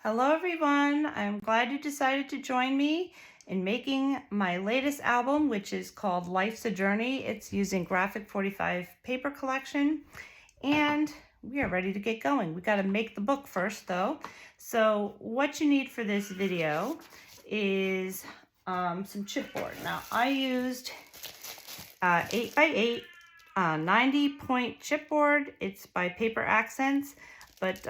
Hello everyone, I'm glad you decided to join me in making my latest album, which is called Life's a Journey. It's using Graphic 45 paper collection, and we are ready to get going. We got to make the book first though. So what you need for this video is some chipboard. Now I used 8x8 90-point chipboard. It's by Paper Accents, but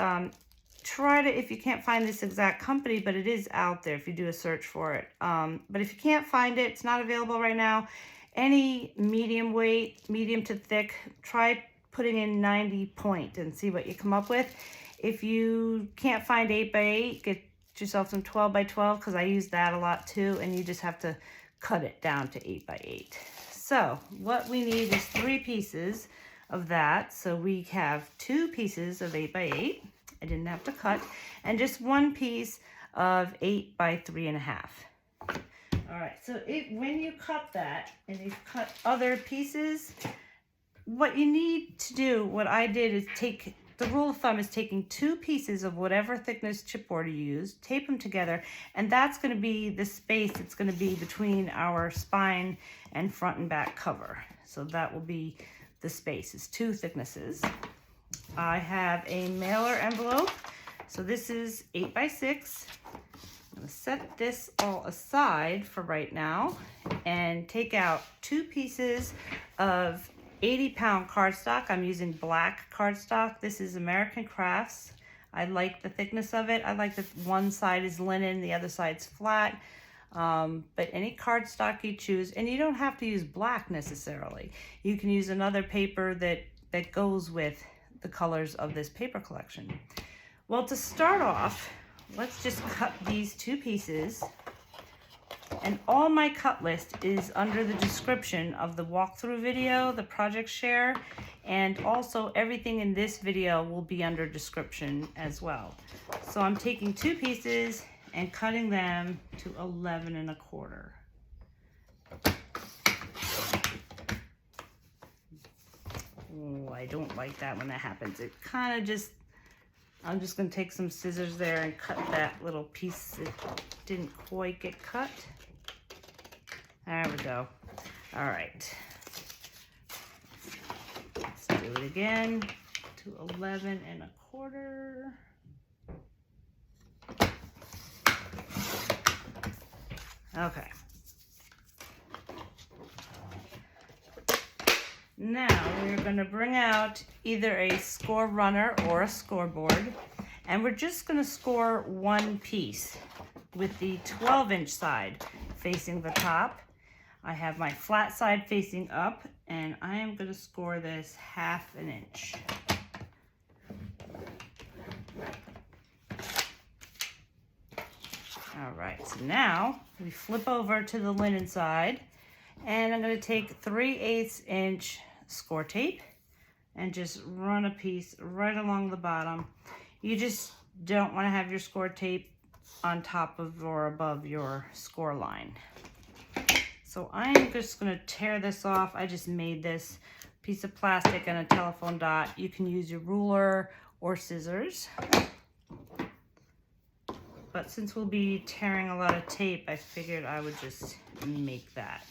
try to, if you can't find this exact company, but it is out there if you do a search for it. But if you can't find it, it's not available right now. Any medium weight, medium to thick, try putting in 90 point and see what you come up with. If you can't find 8x8, get yourself some 12x12 because I use that a lot too, and you just have to cut it down to 8x8. So what we need is 3 pieces of that. So we have 2 pieces of 8x8. I didn't have to cut, and just 1 piece of 8 by 3.5. All right, so when you cut that and you've cut other pieces, what you need to do, what I did is the rule of thumb is taking 2 pieces of whatever thickness chipboard you use, tape them together, and that's going to be the space that's going to be between our spine and front and back cover. So that will be the space. It's 2 thicknesses. I have a mailer envelope. So this is 8 by 6. I'm going to set this all aside for right now and take out 2 pieces of 80-pound cardstock. I'm using black cardstock. This is American Crafts. I like the thickness of it. I like that one side is linen, the other side's flat. But any cardstock you choose, and you don't have to use black necessarily. You can use another paper that goes with the colors of this paper collection. Well, to start off, let's just cut these 2 pieces, and all my cut list is under the description of the walkthrough video, the project share, and also everything in this video will be under description as well. So I'm taking 2 pieces and cutting them to 11.25. Oh, I don't like that when that happens. It kind of just, I'm just going to take some scissors there and cut that little piece that didn't quite get cut. There we go. All right. Let's do it again to 11.25. Okay. Now we're going to bring out either a score runner or a scoreboard, and we're just going to score 1 piece with the 12-inch side facing the top. I have my flat side facing up, and I am going to score this 1/2 inch. All right, so now we flip over to the linen side, and I'm going to take 3/8 inch score tape and just run a piece right along the bottom. You just don't want to have your score tape on top of or above your score line. So I'm just going to tear this off. I just made this piece of plastic and a telephone dot. You can use your ruler or scissors. But since we'll be tearing a lot of tape, I figured I would just make that.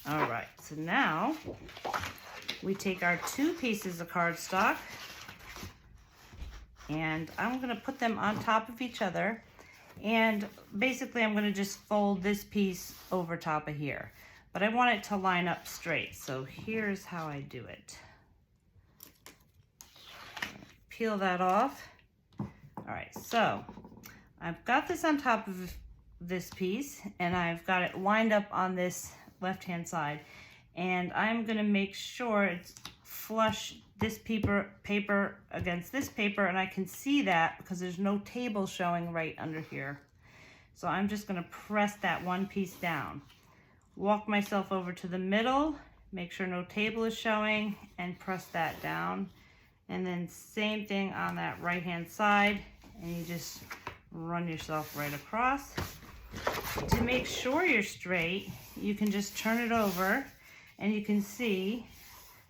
All right, so now we take our 2 pieces of cardstock, and I'm going to put them on top of each other, and basically I'm going to just fold this piece over top of here, but I want it to line up straight, so here's how I do it. Peel that off. All right, so I've got this on top of this piece, and I've got it lined up on this left-hand side, and I'm going to make sure it's flush, this paper against this paper, and I can see that because there's no table showing right under here. So I'm just going to press that 1 piece down, walk myself over to the middle, make sure no table is showing, and press that down. And then same thing on that right-hand side, and you just run yourself right across. To make sure you're straight, you can just turn it over, and you can see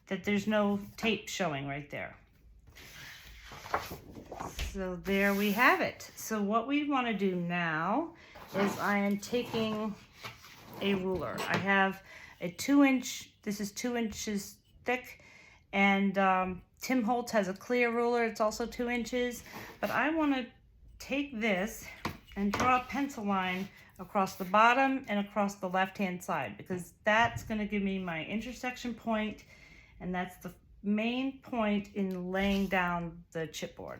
that there's no tape showing right there. So there we have it. So what we want to do now is I am taking a ruler. I have a 2-inch, this is 2 inches thick, and Tim Holtz has a clear ruler, it's also 2 inches, but I want to take this and draw a pencil line across the bottom and across the left-hand side, because that's going to give me my intersection point, and that's the main point in laying down the chipboard.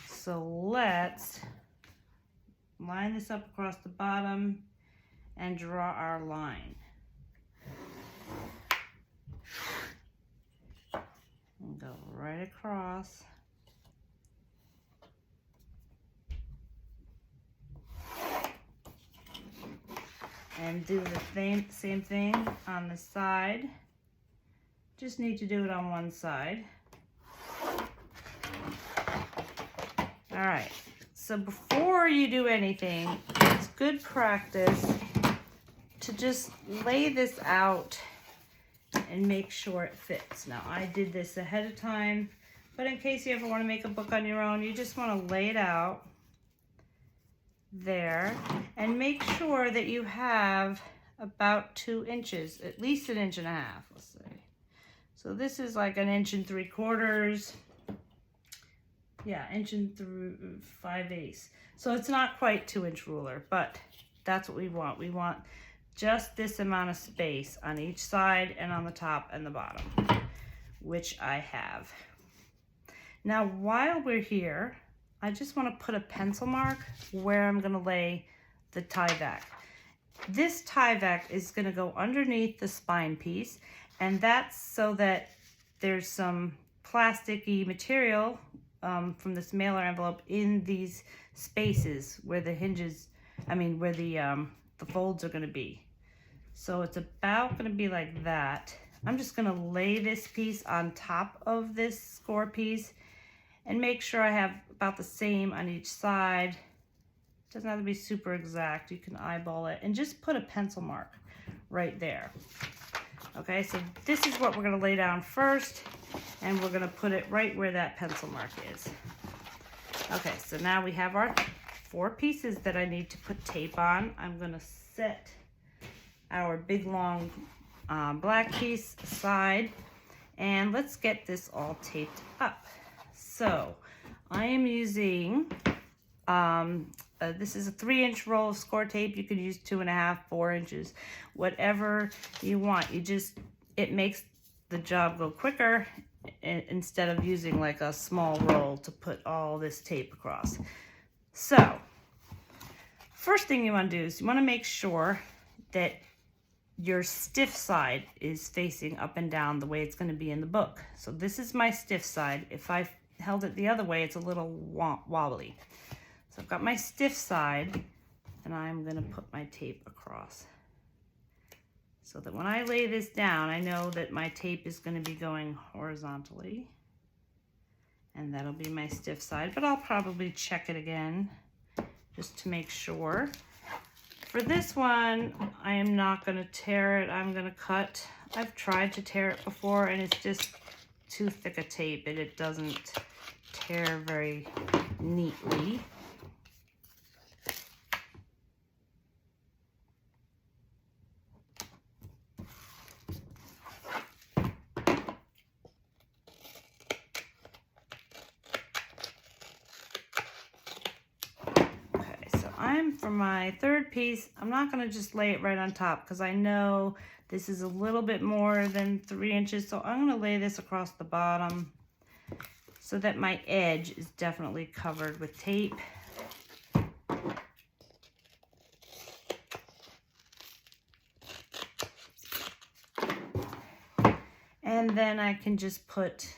So let's line this up across the bottom and draw our line. And go right across. And do the same thing on the side. Just need to do it on one side. All right, so before you do anything, it's good practice to just lay this out and make sure it fits. Now, I did this ahead of time, but in case you ever want to make a book on your own, you just want to lay it out there and make sure that you have about 2 inches, at least 1.5 inches, let's say. So this is like 1 3/4 inches. Yeah, 1 5/8 inches. So it's not quite 2-inch ruler, but that's what we want. We want just this amount of space on each side and on the top and the bottom, which I have. Now, while we're here, I just want to put a pencil mark where I'm going to lay the tie back. This tie back is going to go underneath the spine piece, and that's so that there's some plasticky material from this mailer envelope in these spaces where the hinges, where the folds are going to be. So it's about going to be like that. I'm just going to lay this piece on top of this score piece and make sure I have about the same on each side. It doesn't have to be super exact. You can eyeball it and just put a pencil mark right there. Okay, so this is what we're going to lay down first, and we're going to put it right where that pencil mark is. Okay, so now we have our 4 pieces that I need to put tape on. I'm going to set our big long black piece aside, and let's get this all taped up. So I am using, this is a 3-inch roll of score tape. You could use 2.5, 4 inches, whatever you want. It makes the job go quicker instead of using like a small roll to put all this tape across. So first thing you want to do is you want to make sure that your stiff side is facing up and down the way it's going to be in the book. So this is my stiff side. If I held it the other way, it's a little wobbly. So I've got my stiff side, and I'm going to put my tape across so that when I lay this down, I know that my tape is going to be going horizontally, and that'll be my stiff side, but I'll probably check it again just to make sure. For this one, I am not going to tear it. I'm going to cut. I've tried to tear it before, and it's just too thick a tape, and it doesn't tear very neatly. For my 3rd piece, I'm not going to just lay it right on top because I know this is a little bit more than 3 inches. So I'm going to lay this across the bottom so that my edge is definitely covered with tape. And then I can just put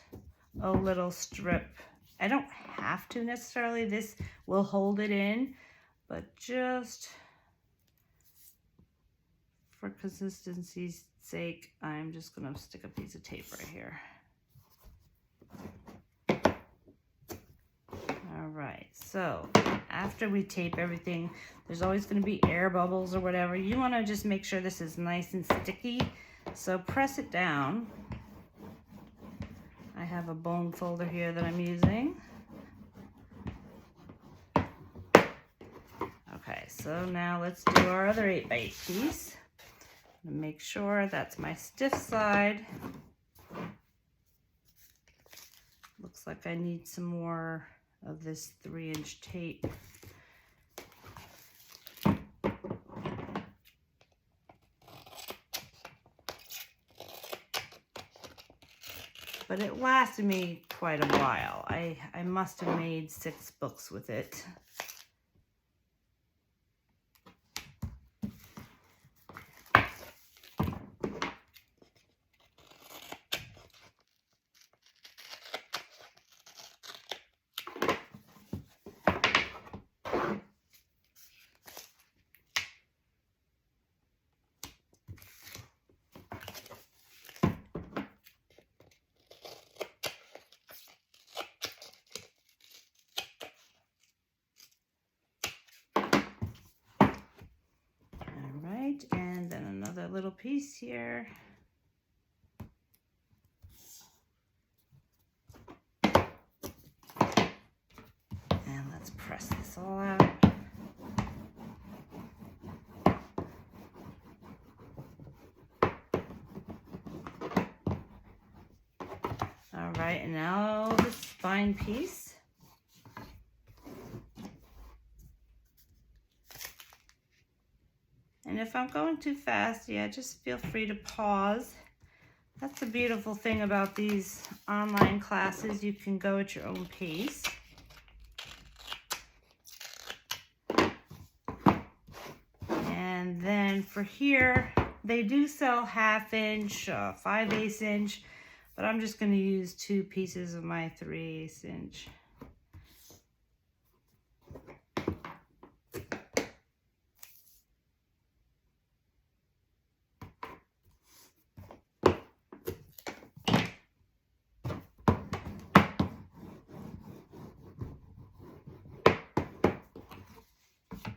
a little strip. I don't have to necessarily. This will hold it in. But just for consistency's sake, I'm just going to stick a piece of tape right here. All right, so after we tape everything, there's always going to be air bubbles or whatever. You want to just make sure this is nice and sticky. So press it down. I have a bone folder here that I'm using. so now let's do our other 8x8 piece. Make sure that's my stiff side. Looks like I need some more of this 3-inch tape. But it lasted me quite a while. I must have made 6 books with it. And then another little piece here. And let's press this all out. All right, and now the spine piece. And if I'm going too fast, yeah, just feel free to pause. That's the beautiful thing about these online classes. You can go at your own pace. And then for here, they do sell 1/2 inch, 5/8 inch, but I'm just going to use 2 pieces of my 3/8 inch.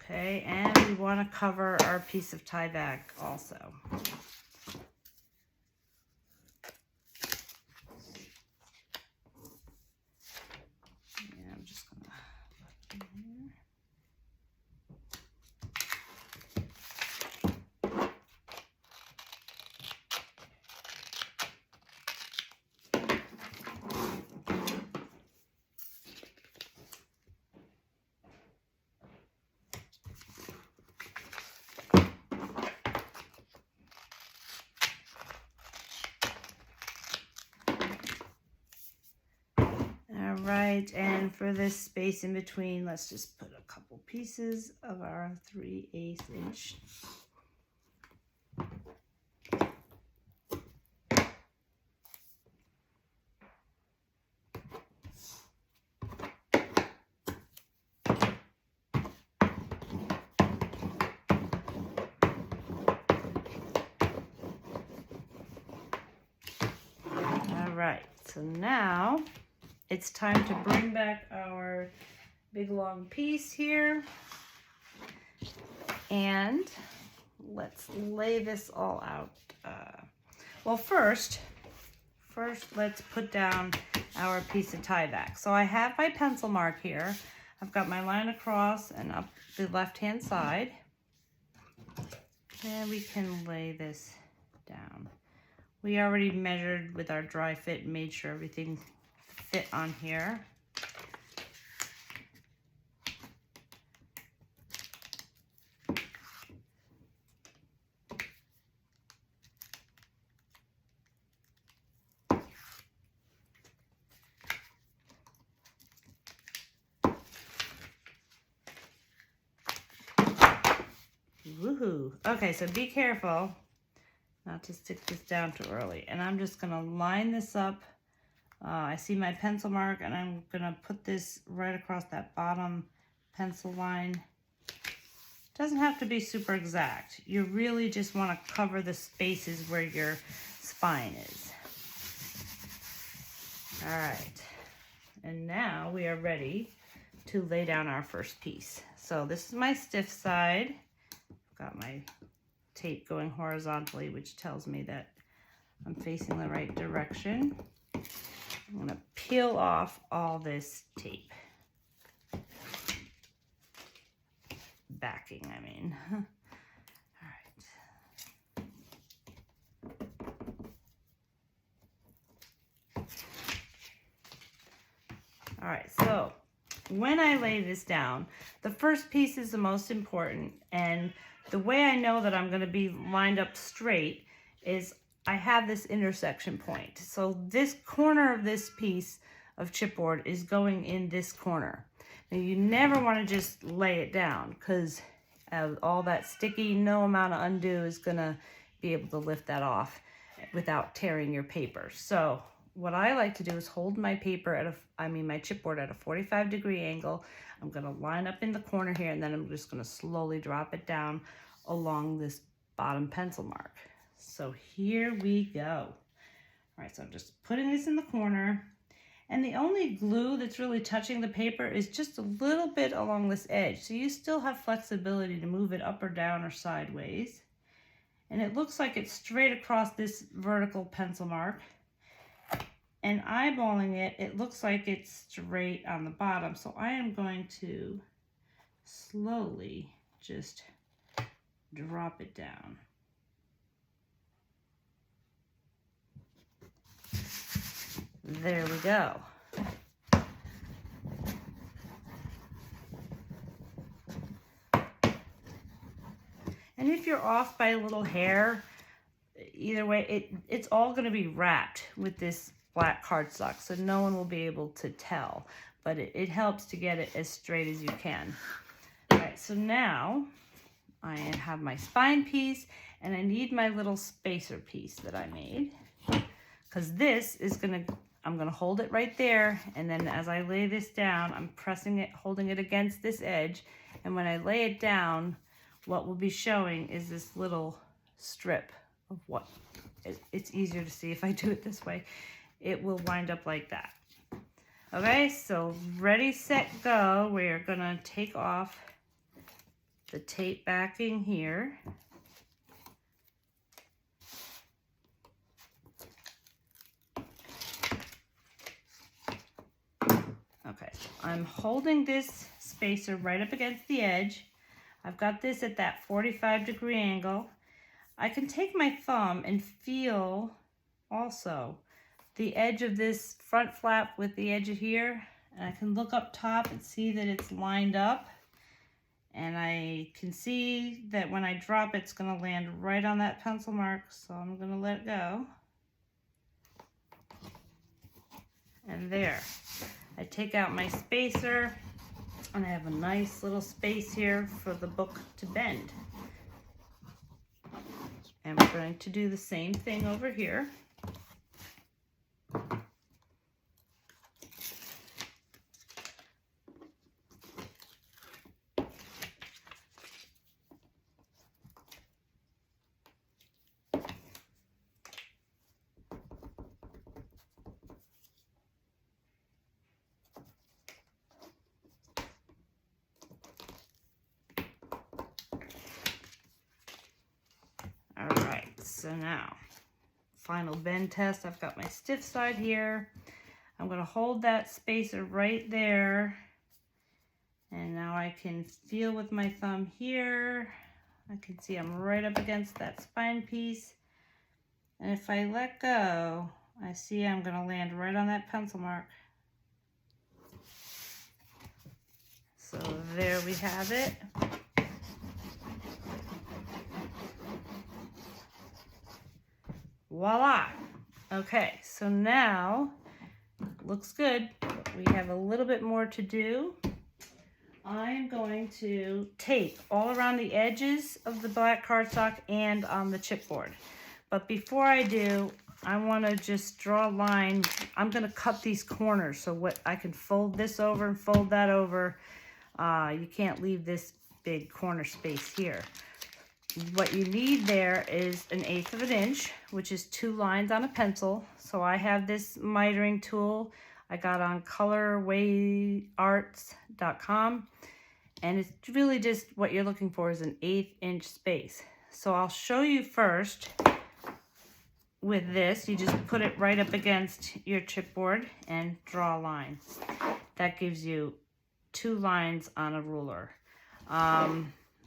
Okay, and we want to cover our piece of tie back also. Yeah, I'm just going to put it in here. Right, and for this space in between, let's just put a couple pieces of our 3/8 inch. All right, so now it's time to bring back our big long piece here. And let's lay this all out. Well, first let's put down our piece of tie back. So I have my pencil mark here. I've got my line across and up the left-hand side. And we can lay this down. We already measured with our dry fit and made sure everything fit on here. Woohoo! Okay, so be careful not to stick this down too early. And I'm just gonna line this up. I see my pencil mark, and I'm gonna put this right across that bottom pencil line. Doesn't have to be super exact. You really just want to cover the spaces where your spine is. All right, and now we are ready to lay down our first piece. So this is my stiff side. I've got my tape going horizontally, which tells me that I'm facing the right direction. I'm going to peel off all this tape. backing, I mean. All right. All right, so when I lay this down, the first piece is the most important, and the way I know that I'm going to be lined up straight is I have this intersection point. So this corner of this piece of chipboard is going in this corner. Now you never want to just lay it down, because all that sticky, no amount of undo is going to be able to lift that off without tearing your paper. So what I like to do is hold my paper at my chipboard at a 45-degree angle. I'm going to line up in the corner here, and then I'm just going to slowly drop it down along this bottom pencil mark. So here we go. All right, so I'm just putting this in the corner, and the only glue that's really touching the paper is just a little bit along this edge. So you still have flexibility to move it up or down or sideways. And it looks like it's straight across this vertical pencil mark. And eyeballing it, it looks like it's straight on the bottom. So I am going to slowly just drop it down. There we go. And if you're off by a little hair, either way, it's all going to be wrapped with this black cardstock, so no one will be able to tell, but it helps to get it as straight as you can. All right, so now I have my spine piece, and I need my little spacer piece that I made, because this is I'm gonna hold it right there, and then as I lay this down, I'm pressing it, holding it against this edge, and when I lay it down, what will be showing is this little strip of what, it's easier to see if I do it this way. It will wind up like that. Okay, so ready, set, go. We're gonna take off the tape backing here. Okay, so I'm holding this spacer right up against the edge. I've got this at that 45-degree angle. I can take my thumb and feel also the edge of this front flap with the edge of here, and I can look up top and see that it's lined up, and I can see that when I drop it's going to land right on that pencil mark, so I'm going to let go. And there, I take out my spacer, and I have a nice little space here for the book to bend. And we're going to do the same thing over here. So now, final bend test. I've got my stiff side here. I'm going to hold that spacer right there. And now I can feel with my thumb here. I can see I'm right up against that spine piece. And if I let go, I see I'm going to land right on that pencil mark. So there we have it. Voila. Okay, so now looks good, but we have a little bit more to do. I'm going to tape all around the edges of the black cardstock and on the chipboard. But before I do, I want to just draw a line. I'm going to cut these corners so what I can fold this over and fold that over. You can't leave this big corner space here. What you need there is 1/8 of an inch, which is 2 lines on a pencil. So I have this mitering tool I got on colorwayarts.com, and it's really just what you're looking for is 1/8 inch space. So I'll show you first with this. You just put it right up against your chipboard and draw a line. That gives you 2 lines on a ruler.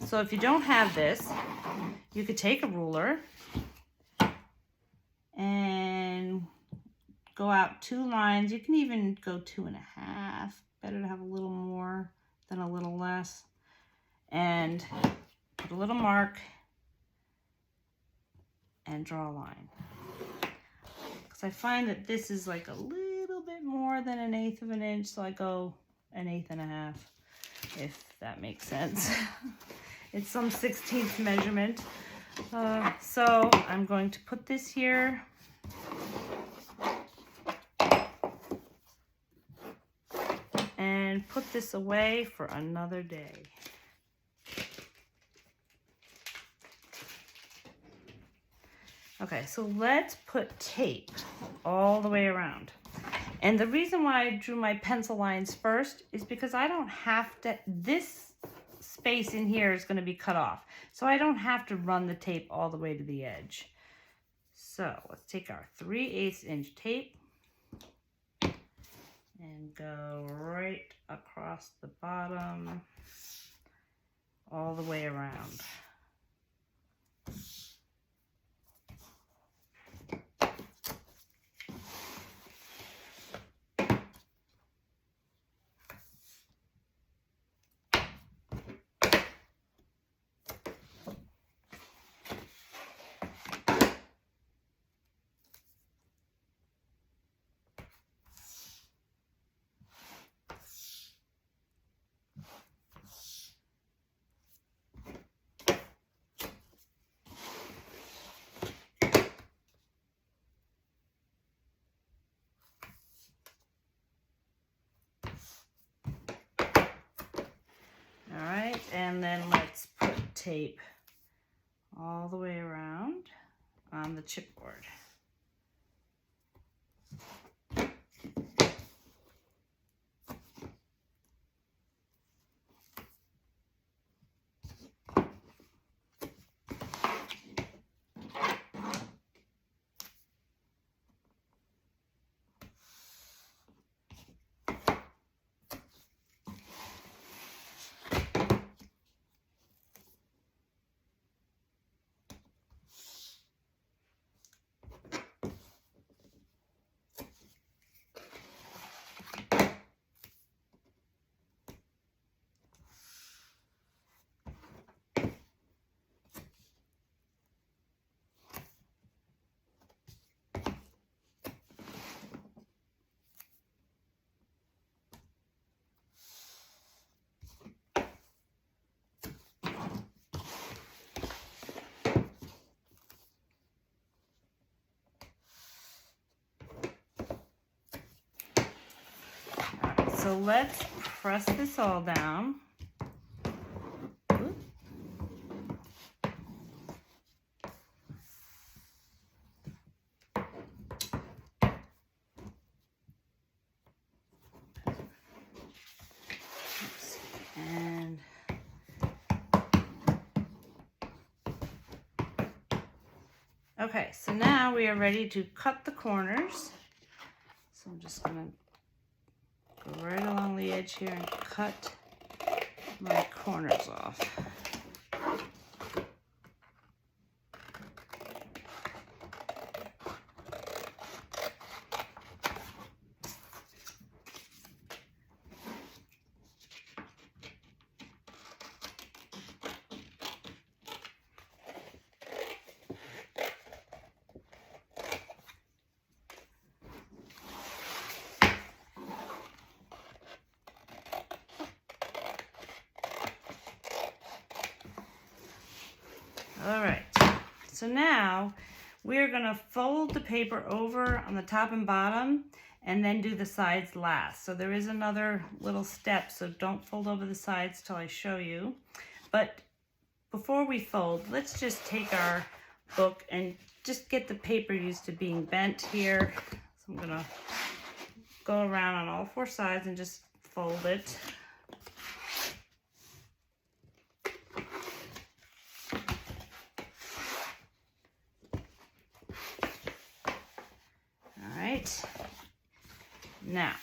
So if you don't have this, you could take a ruler and go out 2 lines. You can even go 2.5. Better to have a little more than a little less. And put a little mark and draw a line. Because I find that this is like a little bit more than 1/8 of an inch, so I go 1/8.5, if that makes sense. It's some 16th measurement. So I'm going to put this here. And put this away for another day. Okay, so let's put tape all the way around. And the reason why I drew my pencil lines first is because I don't have to, this space in here is going to be cut off. So I don't have to run the tape all the way to the edge. So let's take our 3/8 inch tape and go right across the bottom all the way around. And then let's put tape all the way around on the chipboard. So let's press this all down. And okay, so now we are ready to cut the corners. So I'm just gonna go right along the edge here and cut my corners off. All right, so now we're gonna fold the paper over on the top and bottom and then do the sides last. So there is another little step, so don't fold over the sides till I show you. But before we fold, let's just take our book and just get the paper used to being bent here. So I'm gonna go around on all 4 sides and just fold it. Now,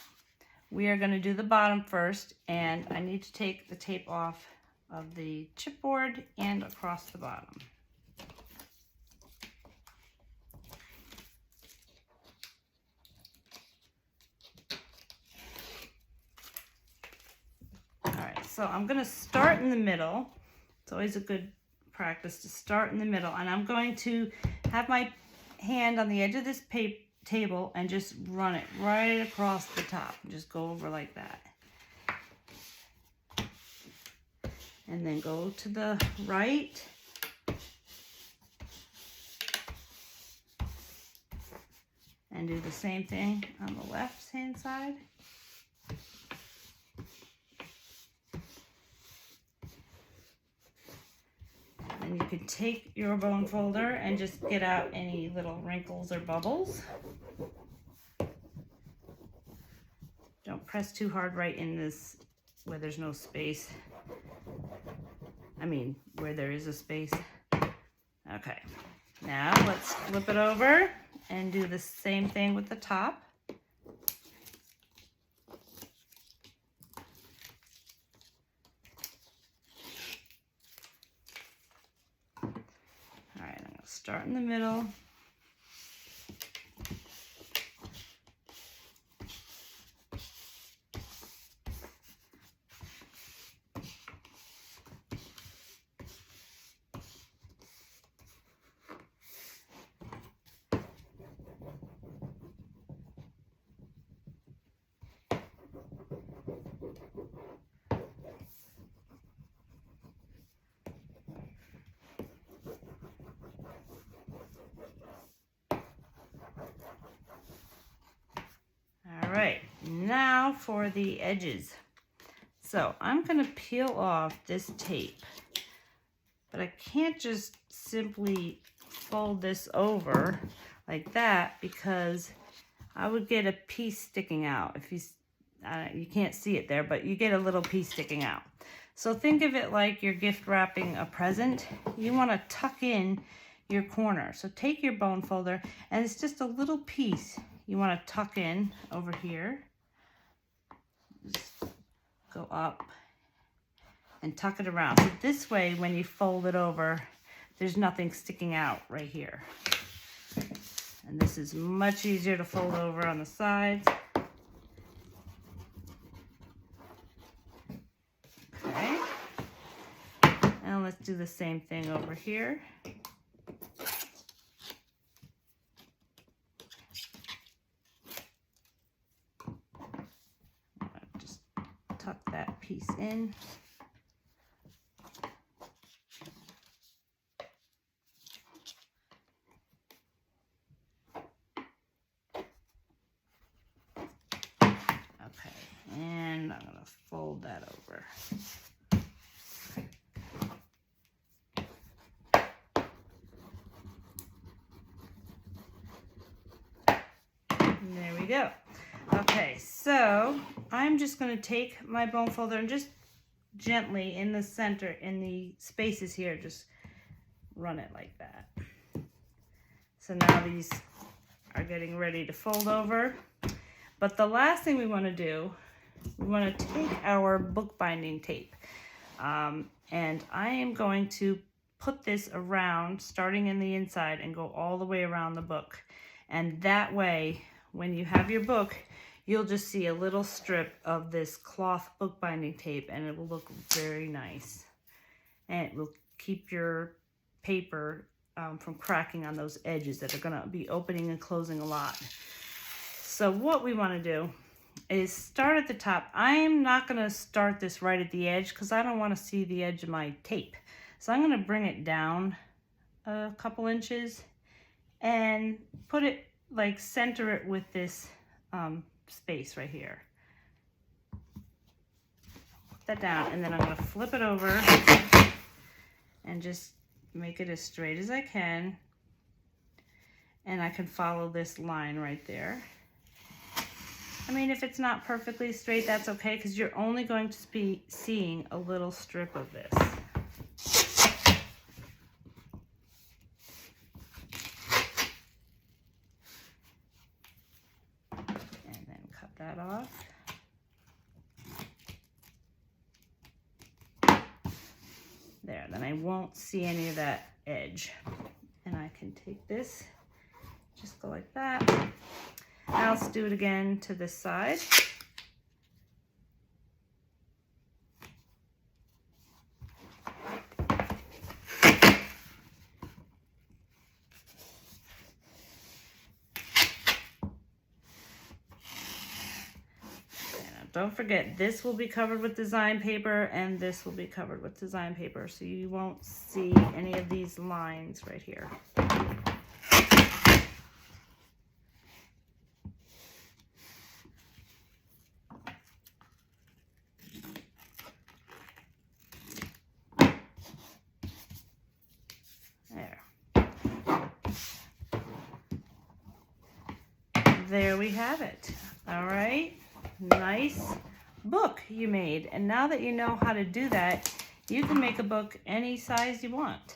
we are going to do the bottom first, and I need to take the tape off of the chipboard and across the bottom. All right, so I'm going to start in the middle. It's always a good practice to start in the middle, and I'm going to have my hand on the edge of this table and just run it right across the top. Just go over like that. And then go to the right. And do the same thing on the left hand side. And you can take your bone folder and just get out any little wrinkles or bubbles. Don't press too hard right in this where there's no space. I mean, where there is a space. Okay, now let's flip it over and do the same thing with the top. All right, I'm gonna start in the middle. All right, now for the edges. So I'm going to peel off this tape, but I can't just simply fold this over like that because I would get a piece sticking out. If you can't see it there, but you get a little piece sticking out. So think of it like you're gift wrapping a present. You want to tuck in your corner. So take your bone folder, and it's just a little piece you want to tuck in over here. Just go up and tuck it around. So this way, when you fold it over, there's nothing sticking out right here. And this is much easier to fold over on the sides. Okay. And let's do the same thing over here. Just tuck that piece in. And I'm going to fold that over. And there we go. Okay, so I'm just going to take my bone folder and just gently in the center, in the spaces here, just run it like that. So now these are getting ready to fold over. But the last thing we want to do, we want to take our bookbinding tape, and I am going to put this around, starting in the inside, and go all the way around the book. And that way, when you have your book, you'll just see a little strip of this cloth bookbinding tape, and it will look very nice. And it will keep your paper from cracking on those edges that are going to be opening and closing a lot. So what we want to do is start at the top. I am not going to start this right at the edge because I don't want to see the edge of my tape. So I'm going to bring it down a couple inches and put it, like, center it with this space right here. Put that down, and then I'm going to flip it over and just make it as straight as I can. And I can follow this line right there. I mean, if it's not perfectly straight, that's okay, because you're only going to be seeing a little strip of this. And then cut that off. There, then I won't see any of that edge. And I can take this, just go like that. Now let's do it again to this side. Don't forget, this will be covered with design paper and this will be covered with design paper, so you won't see any of these lines right here. There we have it. All right, nice book you made. And now that you know how to do that, you can make a book any size you want.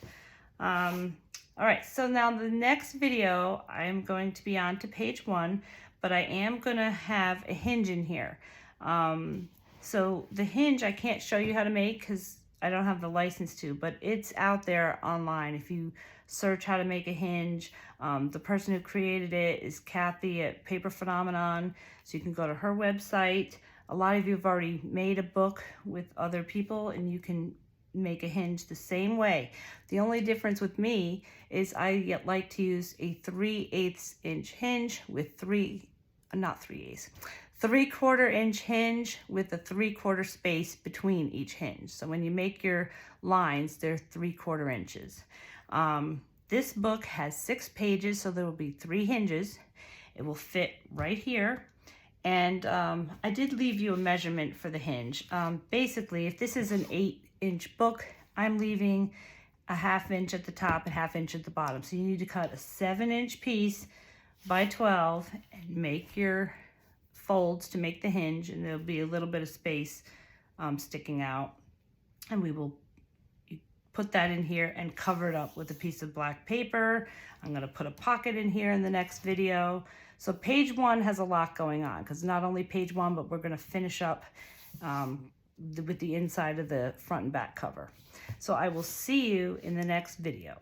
All right, so now the next video, I'm going to be on to page 1, but I am gonna have a hinge in here. So the hinge I can't show you how to make because I don't have the license to, but it's out there online. If you search how to make a hinge, the person who created it is Kathy at Paper Phenomenon, so you can go to her website. A lot of you have already made a book with other people and you can make a hinge the same way. The only difference with me is I like to use a 3/8 inch hinge with 3/4 inch hinge with a 3/4 space between each hinge. So when you make your lines, they're 3/4 inches. This book has 6 pages, so there will be 3 hinges. It will fit right here. And I did leave you a measurement for the hinge. Basically, if this is an 8-inch book, I'm leaving a 1/2 inch at the top and 1/2 inch at the bottom. So you need to cut a 7-inch piece by 12 and make your folds to make the hinge, and there'll be a little bit of space sticking out. And we will put that in here and cover it up with a piece of black paper. I'm gonna put a pocket in here in the next video. So page 1 has a lot going on because not only page 1, but we're gonna finish up with the inside of the front and back cover. So I will see you in the next video.